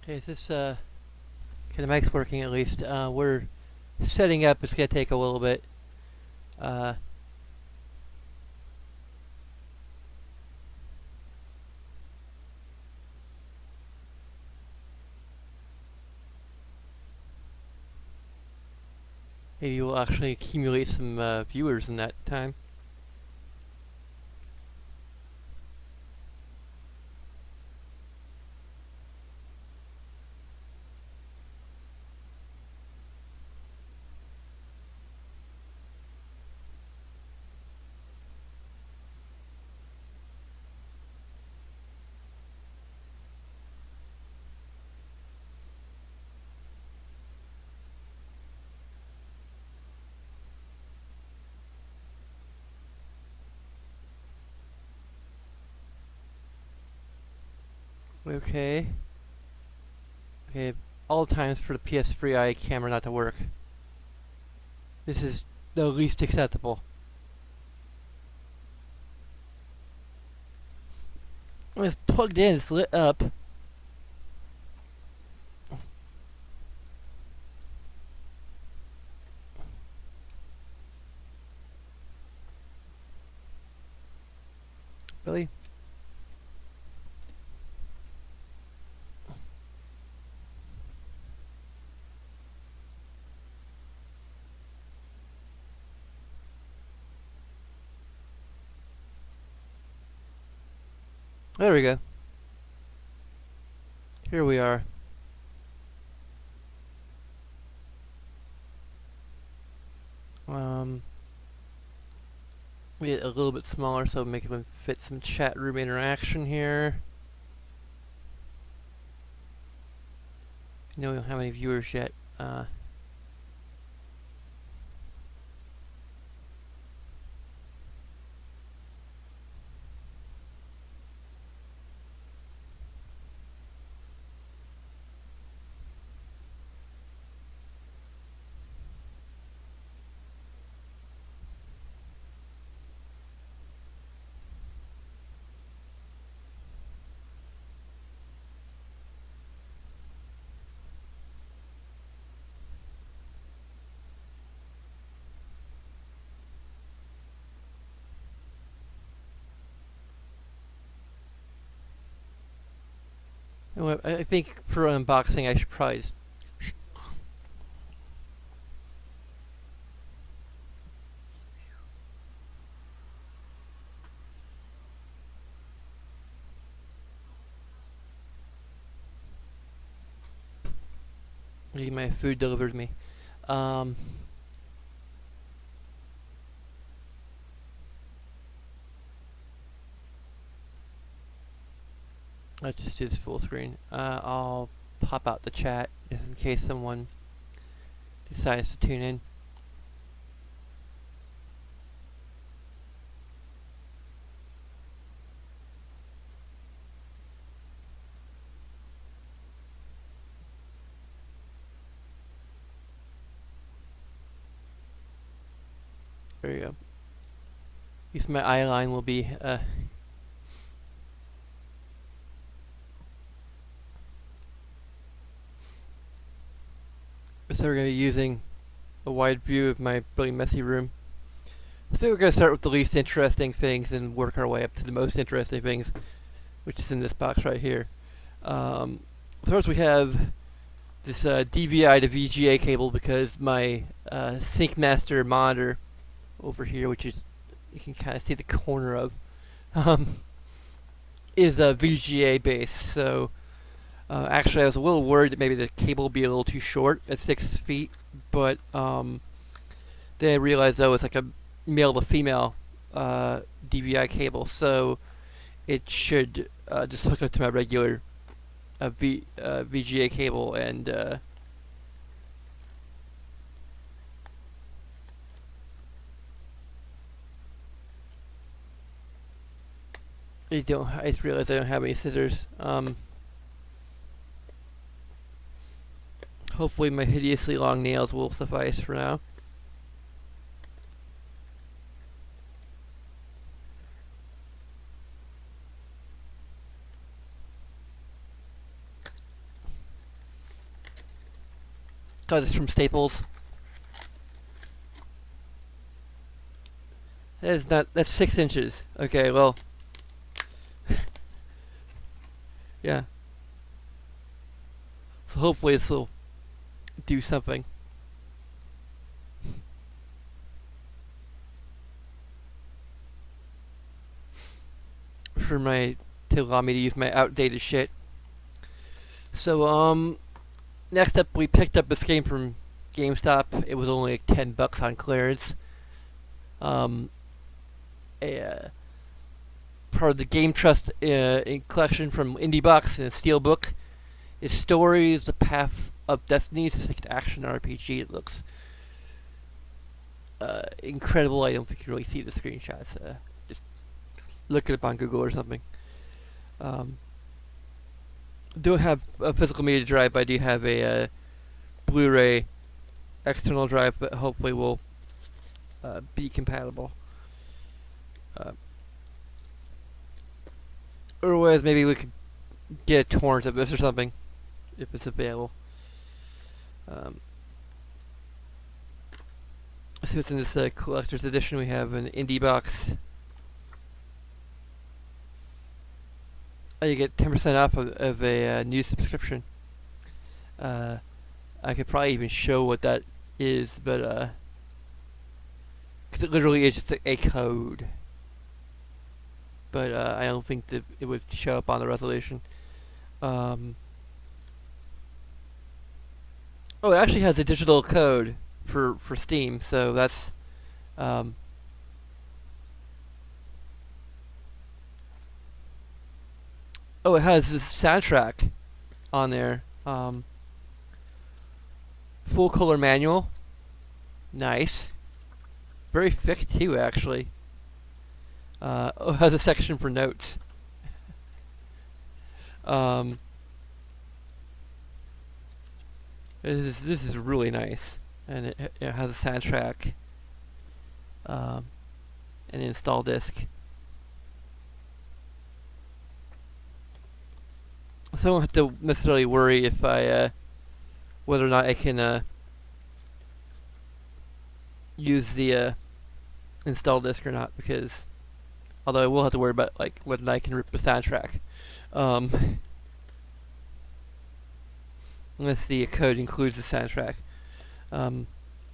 Okay, is this okay, the mic's working at least. We're setting up. It's gonna take a little bit. Uh, Maybe we'll actually accumulate some viewers in that time. Okay. Okay. All times for the PS3i camera not to work. This is the least acceptable. When it's plugged in, it's lit up. Really? There we go. Here we are. We get a little bit smaller so make it fit some chat room interaction here. We don't have any viewers yet. You know what, I think for unboxing I should probably leave my food delivered to me. Um, let's just do this full screen. I'll pop out the chat just in case someone decides to tune in. There you go. At least my eye line will be so we're going to be using a wide view of my really messy room. So we're going to start with the least interesting things and work our way up to the most interesting things, which is in this box right here. First we have this DVI to VGA cable because my Sync Master monitor over here, which is you can kind of see the corner of, is VGA based. So actually, I was a little worried that maybe the cable would be a little too short at 6 feet, but then I realized that was like a male to female DVI cable, so it should just hook up to my regular VGA cable, and I just realized I don't have any scissors. Hopefully my hideously long nails will suffice for now. Got this from Staples. That is not. That's 6 inches. Okay, well, yeah. So hopefully this will do something. For my to allow me to use my outdated shit. So next up we picked up this game from GameStop. It was only like $10 on clearance. A part of the Game Trust collection from IndieBox and a Steelbook. Is Stories: The Path of Destiny. It's like an action RPG. It looks incredible. I don't think you can really see the screenshots. Just look it up on Google or something. Don't have a physical media drive, but I do have a Blu-ray external drive, but hopefully will be compatible. Otherwise, maybe we could get a torrent of this or something, if it's available. So it's in this collector's edition. We have an indie box. You get 10% off of a new subscription. I could probably even show what that is, but because it literally is just a code. But I don't think that it would show up on the resolution. Oh, it actually has a digital code for Steam, so that's oh, it has this soundtrack on there. Full color manual. Nice. Very thick too, actually. Oh, it has a section for notes. This is really nice, and it has a soundtrack, an install disc. So I don't have to necessarily worry if I whether or not I can use the install disc or not, because although I will have to worry about like whether I can rip the soundtrack. Unless the code includes the soundtrack. I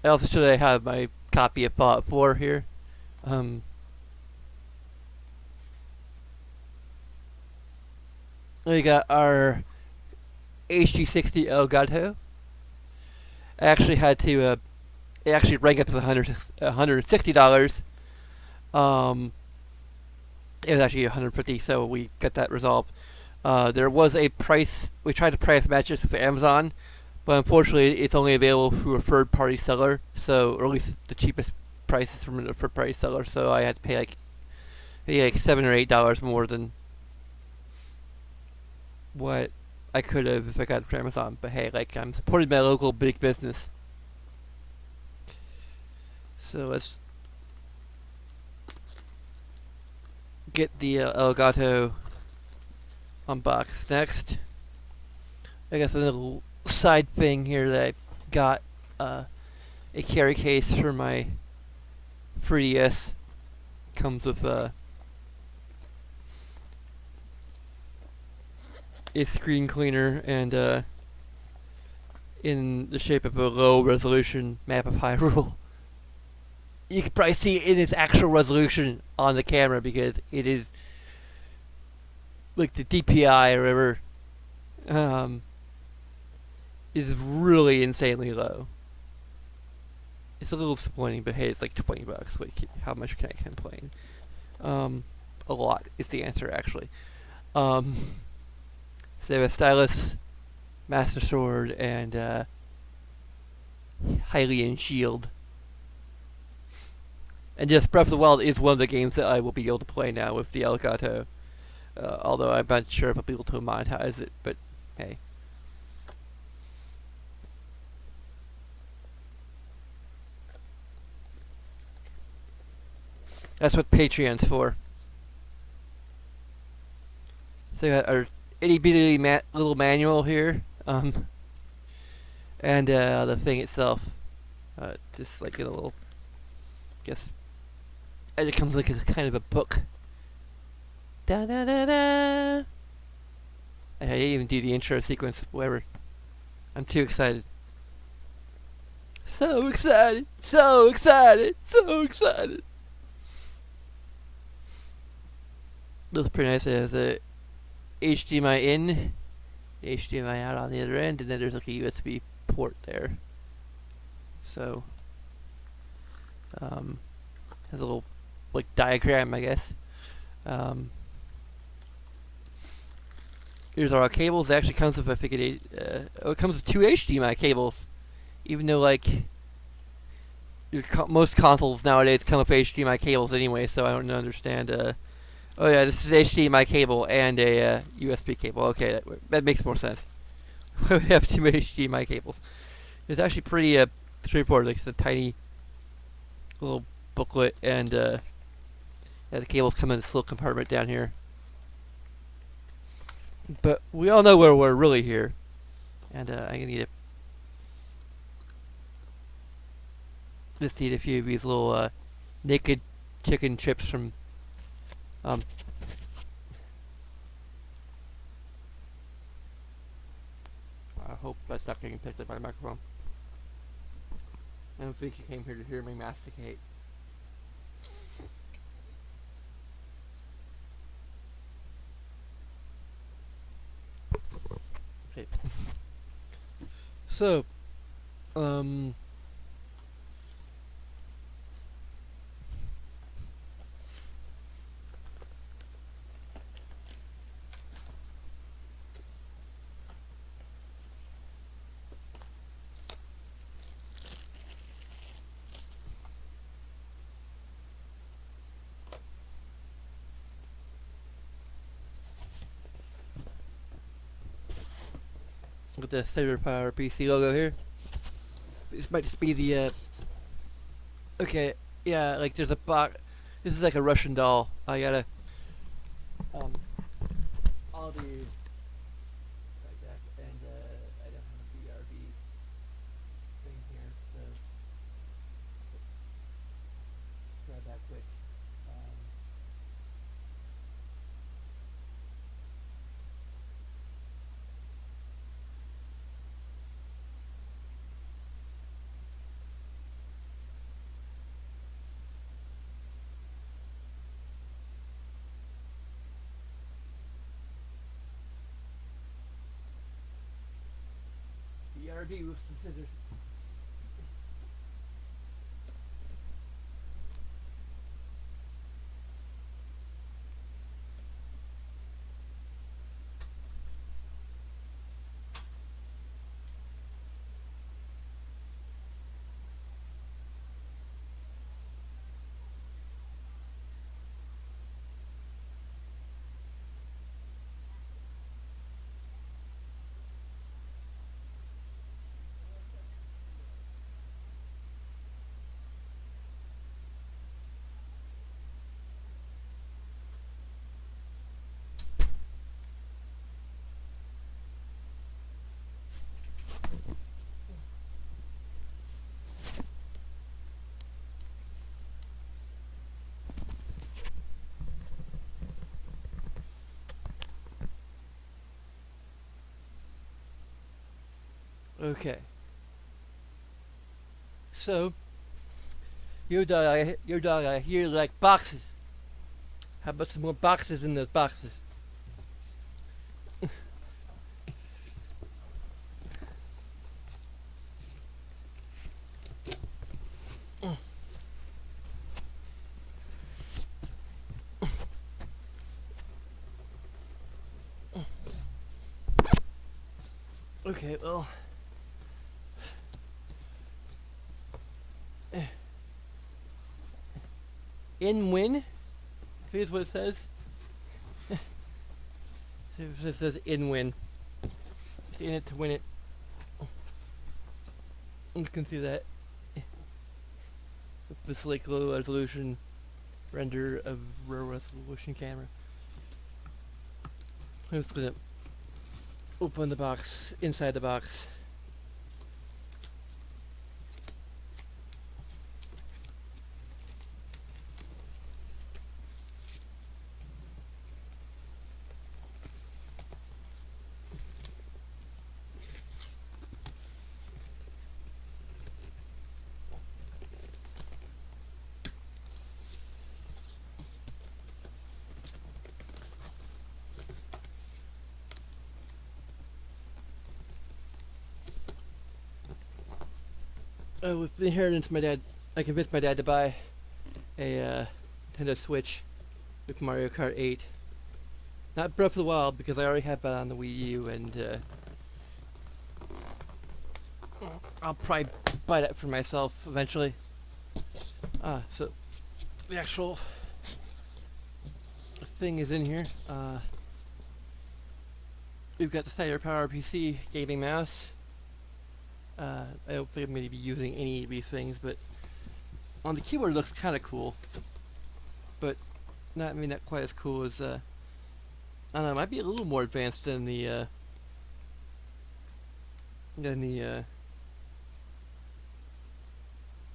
also should I have my copy of Fallout 4 here. We got our HD60 Elgato. I actually had to. It actually rang up to $160. It was actually $150, so we got that resolved. There was a price. We tried to price match this with Amazon, but unfortunately, it's only available through a third-party seller. So, or at least the cheapest price is from a third-party seller. So I had to pay like $7 or $8 more than what I could have if I got it from Amazon. But hey, like I'm supporting my local big business. So let's get the Elgato unboxed next. I guess a little side thing here that I got a carry case for my 3DS. Comes with a screen cleaner and in the shape of a low resolution map of Hyrule. You can probably see it in its actual resolution on the camera because it is like the DPI or whatever is really insanely low. It's a little disappointing, but hey, it's like $20. Like, how much can I complain? A lot is the answer, actually. So they have a stylus, Master Sword, and Hylian Shield. And yes, Breath of the Wild is one of the games that I will be able to play now with the Elgato. Although I'm not sure if I'll be able to monetize it, but hey. That's what Patreon's for. So we got our itty bitty little manual here. and the thing itself, just like in a little, guess, and it comes like a kind of a book. Da da da da. I didn't even do the intro sequence. Whatever. I'm too excited. So excited! So excited! So excited! Looks pretty nice. It has a HDMI in, HDMI out on the other end, and then there's like a USB port there. So, has a little like diagram, I guess. Here's our cables. It actually comes with, I think it comes with 2 HDMI cables, even though like most consoles nowadays come with HDMI cables anyway. So I don't understand. Oh yeah, this is HDMI cable and a USB cable. Okay, that makes more sense. We have 2 HDMI cables. It's actually pretty straightforward. Like it's a tiny little booklet, and yeah, the cables come in this little compartment down here. But we all know where we're really here, and I'm gonna need just need a few of these little naked chicken chips from I hope that's not getting picked up by the microphone. I don't think you came here to hear me masticate. Okay. So, with the Cyber Power PC logo here. This might just be the okay, yeah, like there's a box. This is like a Russian doll. I gotta all the like that, and I don't have a BRB thing here, so grab that quick. BRB with some scissors. Okay. So, your dog, I hear like boxes. How about some more boxes in those boxes? Okay, well. In win. Here's what it says. It says in win. It's in it to win it. You can see that. This like low resolution render of low resolution camera. I'm just gonna open the box, inside the box. With the inheritance, I convinced my dad to buy a Nintendo Switch with Mario Kart 8. Not Breath of the Wild because I already have that on the Wii U, and I'll probably buy that for myself eventually. So the actual thing is in here. We've got the Cellular Power PC gaming mouse. I don't think I'm going to be using any of these things, but on the keyboard it looks kind of cool, but not quite as cool as I don't know. It might be a little more advanced than the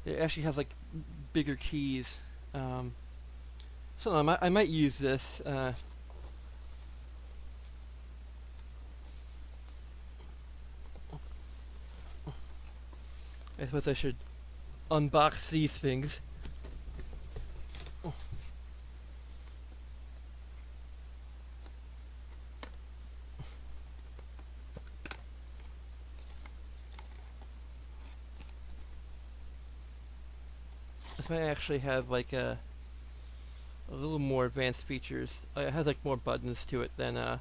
it actually has like bigger keys. So I might use this. I suppose I should unbox these things. This might actually have like a little more advanced features. It has like more buttons to it than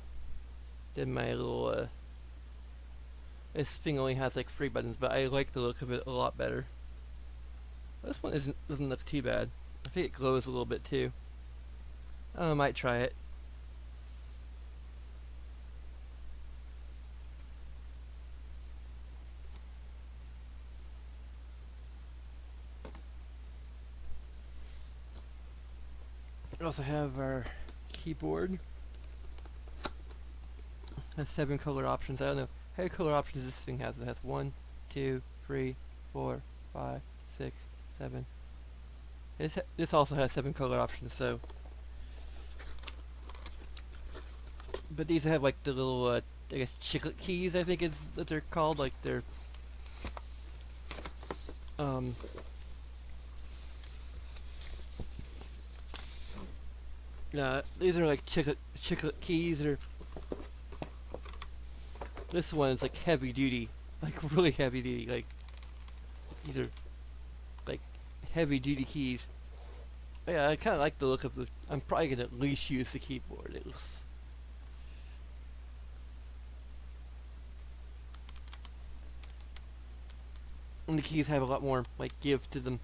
my little. This thing only has like 3 buttons, but I like the look of it a lot better. This one doesn't look too bad. I think it glows a little bit too. I might try it. We also have our keyboard. It has 7 color options. I don't know how many color options this thing has. It has 1, 2, 3, 4, 5, 6, 7. This also has 7 color options. So, but these have like the little I guess chiclet keys. I think is what they're called. Like they're these are like chiclet keys. Or this one is like heavy duty, like really heavy duty. Like these are like heavy duty keys. Yeah, I kind of like the look of the. I'm probably gonna at least use the keyboard. It looks. And the keys have a lot more like give to them.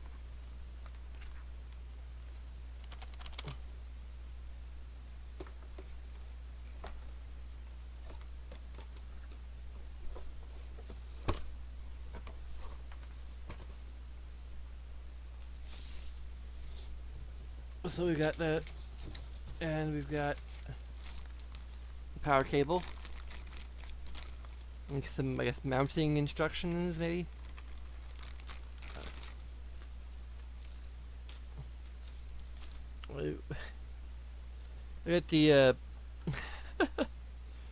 So we've got that, and we've got the power cable, and some, I guess, mounting instructions, maybe. We got the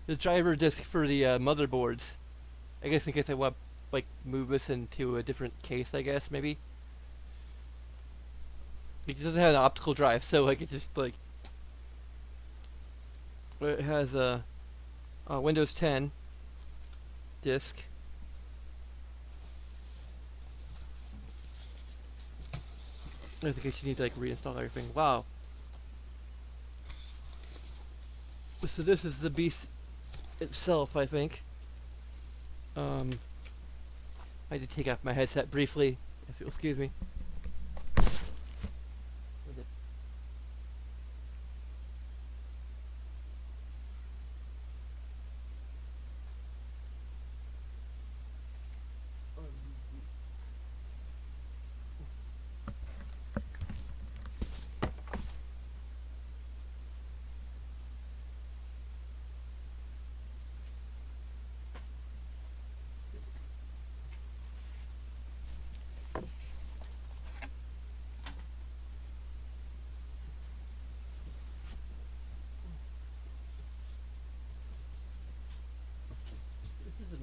the driver disc for the motherboards. I guess in case I want like move this into a different case, I guess maybe. It doesn't have an optical drive, so like it's just like it has a Windows 10 disk. Just in case you need to like reinstall everything. Wow. So this is the beast itself, I think. I had to take off my headset briefly, if you'll excuse me.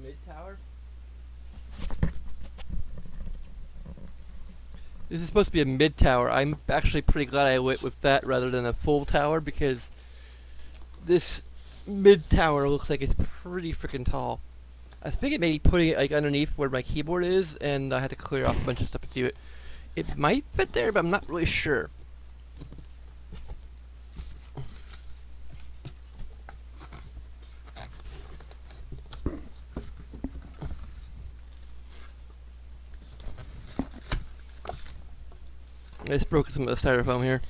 Mid-tower? This is supposed to be a mid-tower. I'm actually pretty glad I went with that rather than a full tower because this mid-tower looks like it's pretty freaking tall. I think it may be putting it like underneath where my keyboard is, and I had to clear off a bunch of stuff to do it. It might fit there, but I'm not really sure. I just broke some of the styrofoam here.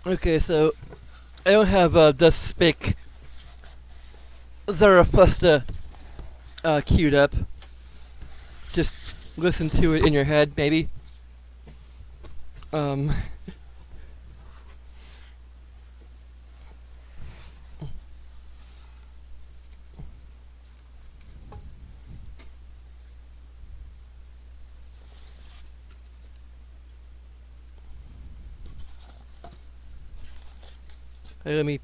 Okay, so I don't have Thus Spake Zarathustra queued up. Just listen to it in your head, maybe. Um, let me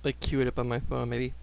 like cue it up on my phone, maybe.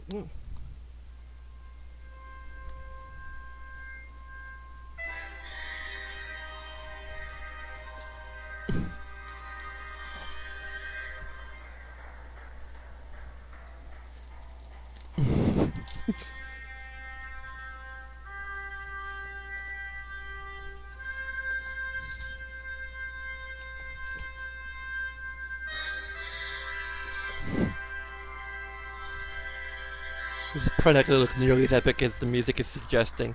Mm. This is probably not gonna look nearly as epic as the music is suggesting.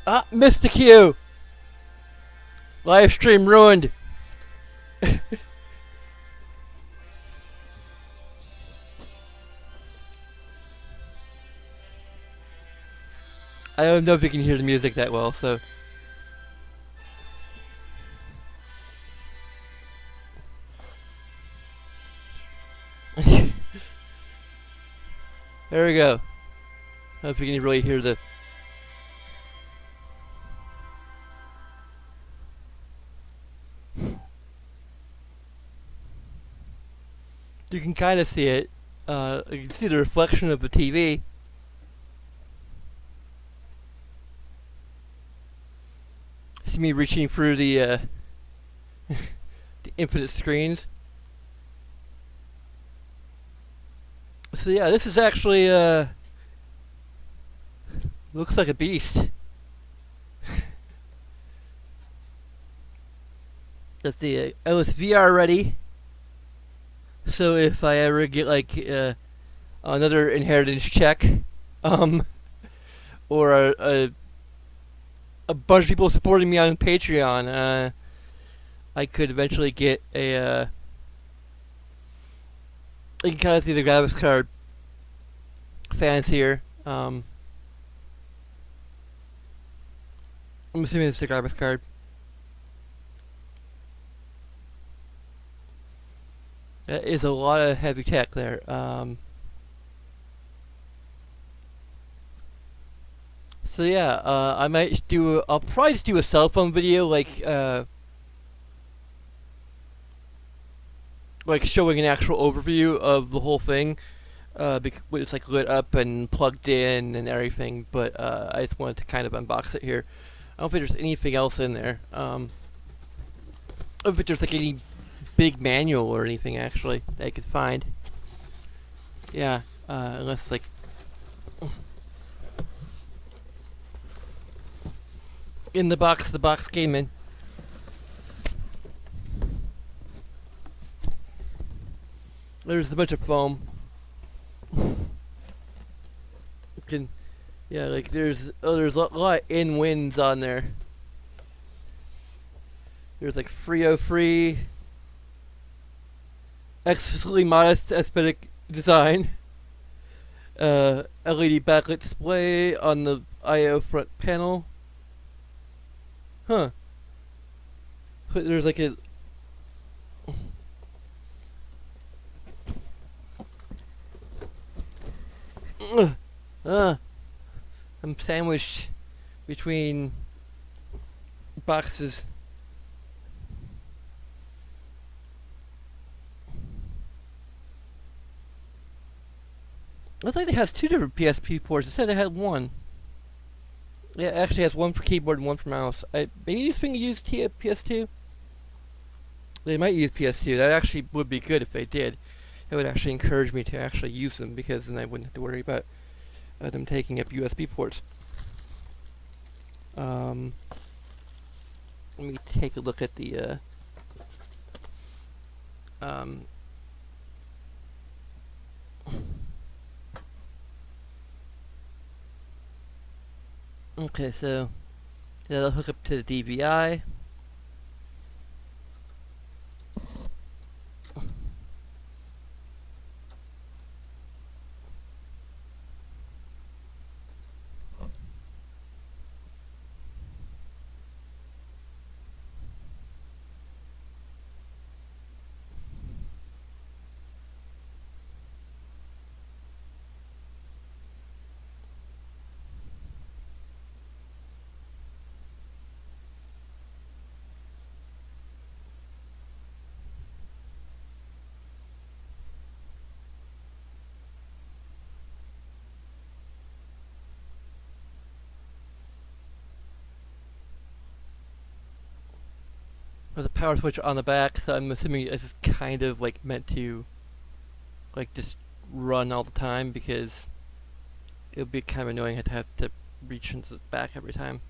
Ah, missed the cue! Live stream ruined! I don't know if you can hear the music that well, so... There we go. I don't know if you can really hear the... You can kind of see it. You can see the reflection of the TV. See me reaching through the the infinite screens. So yeah, this is actually looks like a beast. Let's see. I was VR ready. So if I ever get like another inheritance check, or a bunch of people supporting me on Patreon, I could eventually get a. You can kind of see the graphics card fans here. I'm assuming it's the graphics card. That is a lot of heavy tech there. So yeah, I might do. I'll probably just do a cell phone video, like like showing an actual overview of the whole thing. It's like lit up and plugged in and everything, but I just wanted to kind of unbox it here. I don't think there's anything else in there. I don't think there's like any big manual or anything actually that I could find. Yeah, unless like in the box came in. There's a bunch of foam. Yeah, like there's a lot of in-wins on there. There's like Frio Free, excessively modest aesthetic design, LED backlit display on the I/O front panel. Huh. There's like a I'm sandwiched between boxes. Looks like it has two different PSP ports. It said it had one. Yeah, it actually has one for keyboard and one for mouse. Maybe these things use PS2? They might use PS2. That actually would be good if they did. It would actually encourage me to actually use them, because then I wouldn't have to worry about them taking up USB ports. Let me take a look at the okay, so that'll hook up to the DVI. There's a power switch on the back, so I'm assuming this is kind of like meant to like just run all the time, because it would be kind of annoying to have to reach into the back every time.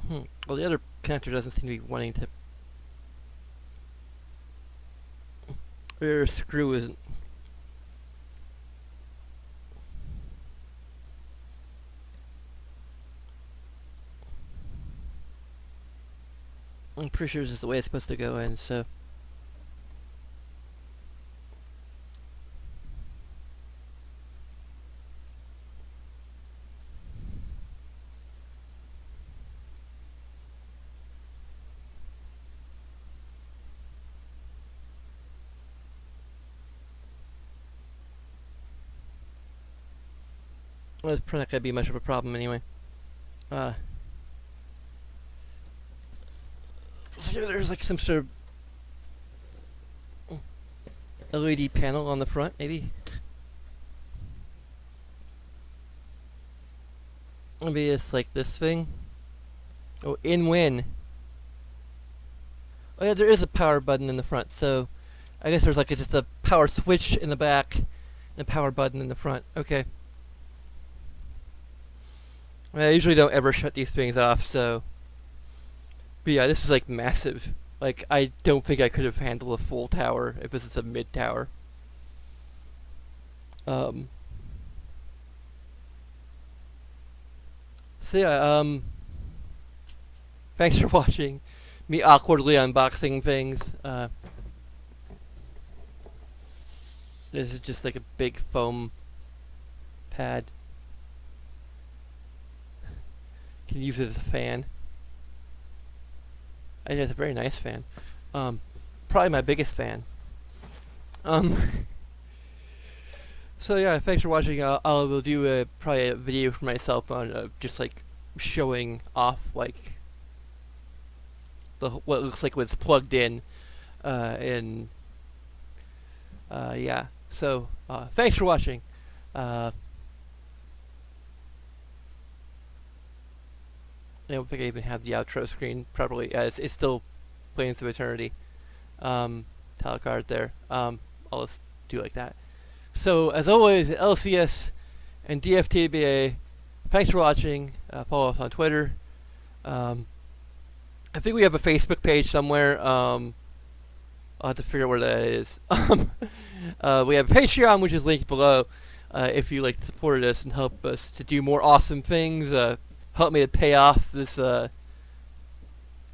Well, the other connector doesn't seem to be wanting to. Or screw isn't. I'm pretty sure this is the way it's supposed to go in, so. Well, it's probably not going to be much of a problem anyway. So there's like some sort of LED panel on the front, maybe. Maybe it's like this thing. Oh, in-win. Oh yeah, there is a power button in the front, so I guess there's like just a power switch in the back and a power button in the front. Okay. I usually don't ever shut these things off, so. But yeah, this is like massive. Like, I don't think I could have handled a full tower if this is a mid-tower. So yeah, thanks for watching me awkwardly unboxing things. This is just like a big foam pad. Can use it as a fan. I think it's a very nice fan. Probably my biggest fan. So yeah, thanks for watching. I will do probably a video for myself on just like showing off like what looks like what's plugged in Yeah. So thanks for watching. Uh, I don't think I even have the outro screen properly. It's still Planes of Eternity. Title card there. I'll just do like that. So as always, LCS and DFTBA. Thanks for watching. Follow us on Twitter. I think we have a Facebook page somewhere. I'll have to figure out where that is. We have a Patreon, which is linked below. If you'd like to support us and help us to do more awesome things, help me to pay off this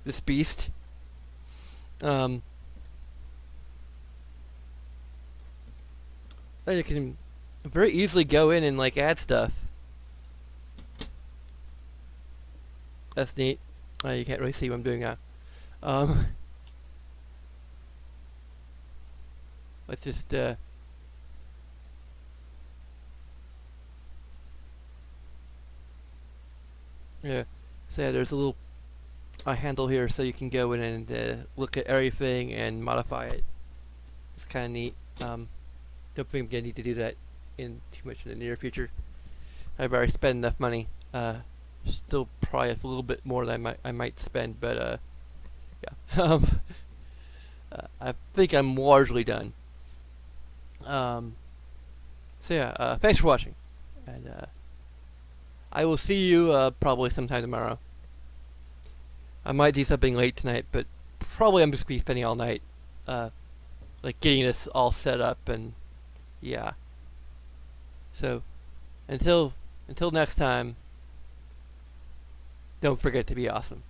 this beast. You can very easily go in and like add stuff. That's neat. You can't really see what I'm doing now. Let's just yeah. So yeah, there's a little handle here, so you can go in and look at everything and modify it. It's kind of neat. Don't think I'm gonna need to do that in too much in the near future. I've already spent enough money. Still probably a little bit more than I might spend, but yeah. I think I'm largely done. So yeah, thanks for watching, and I will see you probably sometime tomorrow. I might do something late tonight, but probably I'm just gonna be spending all night, like getting this all set up, and yeah. So until next time, don't forget to be awesome.